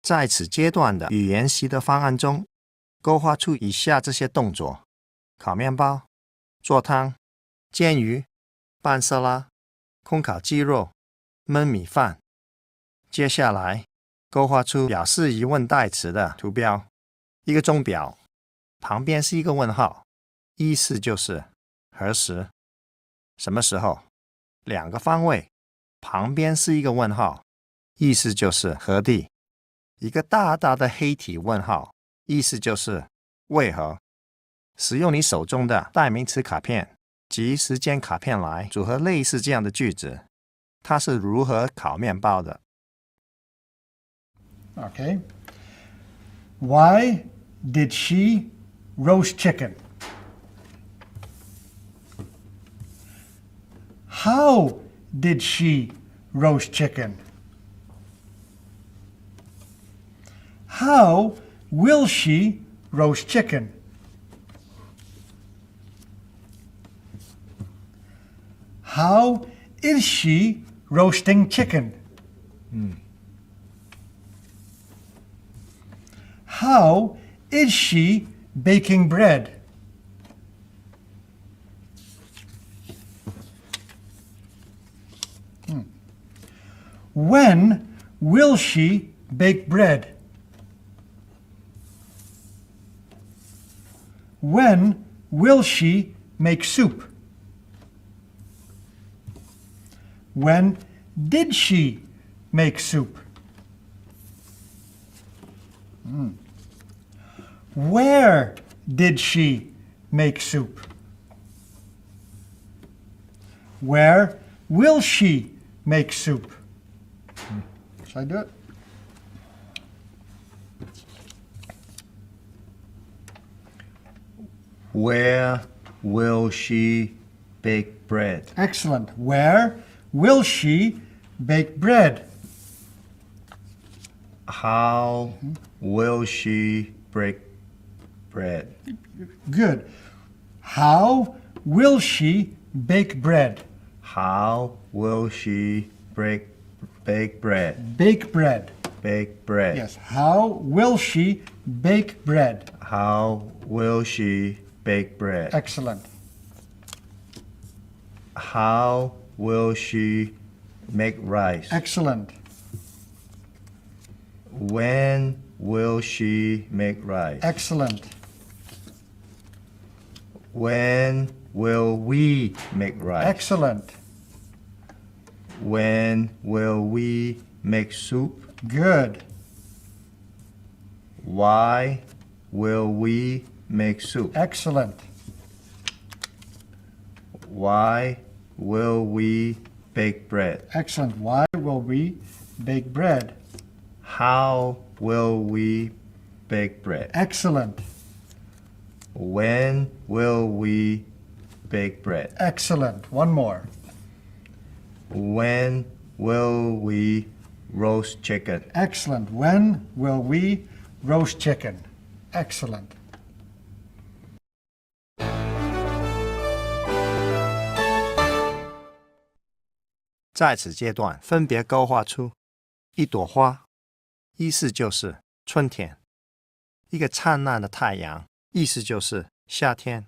在此阶段的语言习得方案中，勾画出以下这些动作：烤面包、做汤、煎鱼、拌色拉、空烤鸡肉、焖米饭。接下来，勾画出表示疑问代词的图标，一个钟表，旁边是一个问号，意思就是何时、什么时候；两个方位，旁边是一个问号，意思就是何地；一个大大的黑体问号，意思就是为何。使用你手中的代名词卡片及时间卡片来组合类似这样的句子。他是如何烤面包的？ Okay. Why did she roast chicken? How did she roast chicken? How will she roast chicken? How is she roasting chicken? How is she baking bread? When will she bake bread? When will she make soup? When did she make soup? Where did she make soup? Where will she make soup? Shall I do it? Where will she bake bread? Excellent. Where will she bake bread? How will she bake bread? Good. How will she bake bread? How will she bake bread? Bake bread. Bake bread. Yes. How will she bake bread? How will she bake bread? Excellent. How will she make rice? Excellent. When will she make rice? Excellent. When will we make rice? Excellent. When will we make soup? Good. Why will we make soup? Excellent. Why will we bake bread? Excellent. Why will we bake bread? How will we bake bread? Excellent. When will we bake bread? Excellent. One more. When will we roast chicken? Excellent. When will we roast chicken? Excellent. 在此阶段，分别勾画出一朵花，意思就是春天；一个灿烂的太阳，意思就是夏天；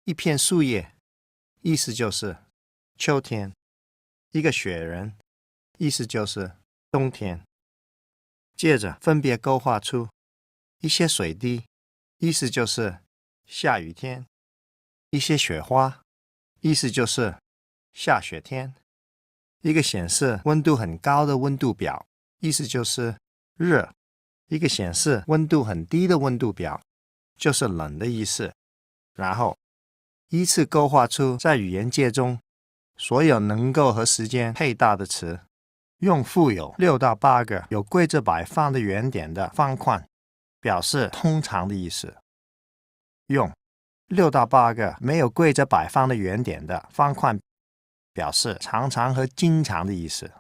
一片树叶，意思就是秋天；一个雪人，意思就是冬天。接着分别勾画出一些水滴，意思就是下雨天；一些雪花，意思就是下雪天；一个显示温度很高的温度表，意思就是热；一个显示温度很低的温度表，就是冷的意思。然后依次勾画出在语言界中所有能够和时间配搭的词，用附有6到8个有规则摆放的圆点的方框表示通常的意思，用6到8个没有规则摆放的圆点的方框表示常常和经常的意思。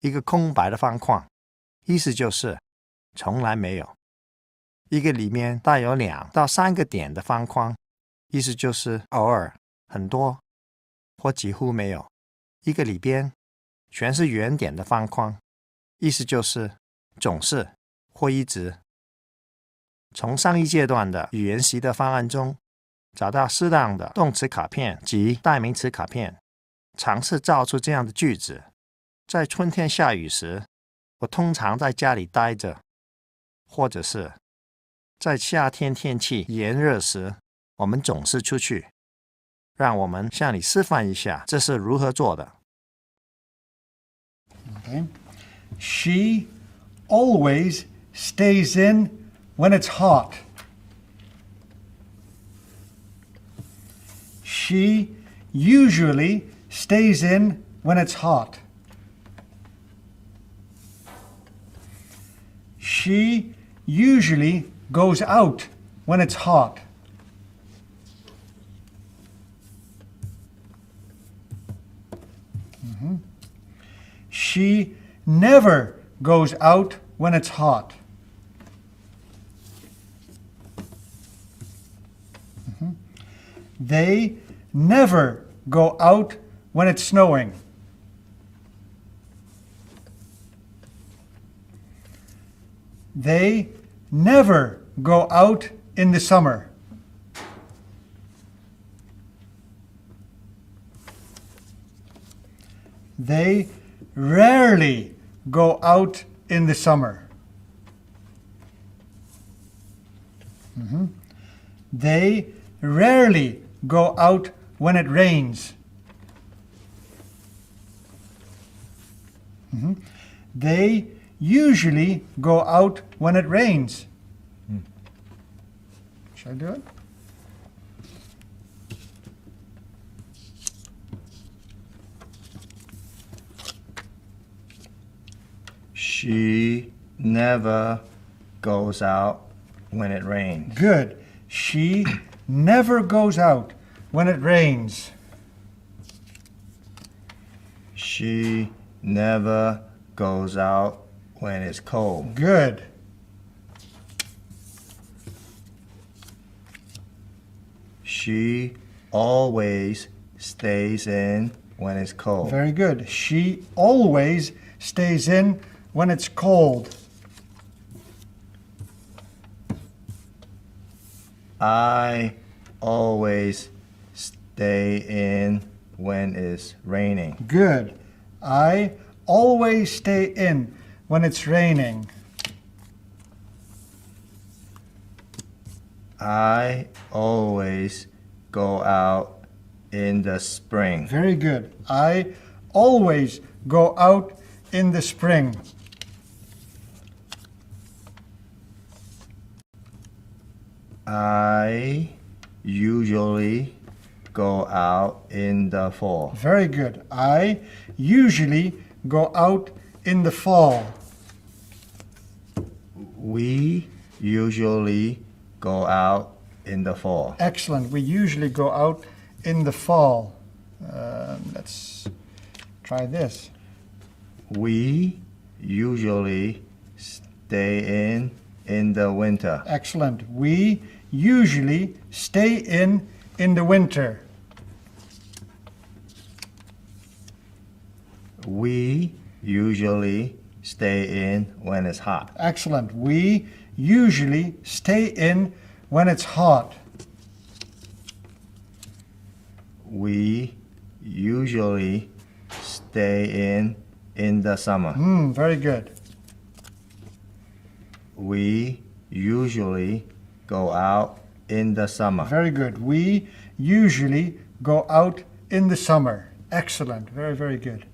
一个空白的方框，意思就是从来没有；一个里面带有2到3个点的方框，意思就是偶尔、很多或几乎没有；一个里边全是圆点的方框，意思就是总是、或一直。从上一阶段的语言习得方案中找到适当的动词卡片及代名词卡片，尝试造出这样的句子。在春天下雨时，我通常在家里待着，或者是在夏天天气炎热时，我们总是出去。让我们向你示范一下这是如何做的。Okay. She always stays in when it's hot. She usually stays in when it's hot. She usually goes out when it's hot. She never goes out when it's hot. They never go out when it's snowing. They never go out in the summer. They rarely go out in the summer. They rarely go out when it rains. They usually go out when it rains. Should I do it? She never goes out when it rains. Good. She never goes out when it rains. She never goes out when it's cold. Good. She always stays in when it's cold. Very good. She always stays in when it's cold. I always stay in when it's raining. Good. I always stay in when it's raining. I always go out in the spring. Very good. I always go out in the spring. I usually go out in the fall. Very good. I usually go out in the fall. We usually go out in the fall. Excellent. We usually go out in the fall. Let's try this. We usually stay in the winter. Excellent. We usually stay in the winter. We usually stay in when it's hot. Excellent. We usually stay in when it's hot. We usually stay in the summer. Very good. We usually go out in the summer. Very good. We usually go out in the summer. Excellent. Very, very good.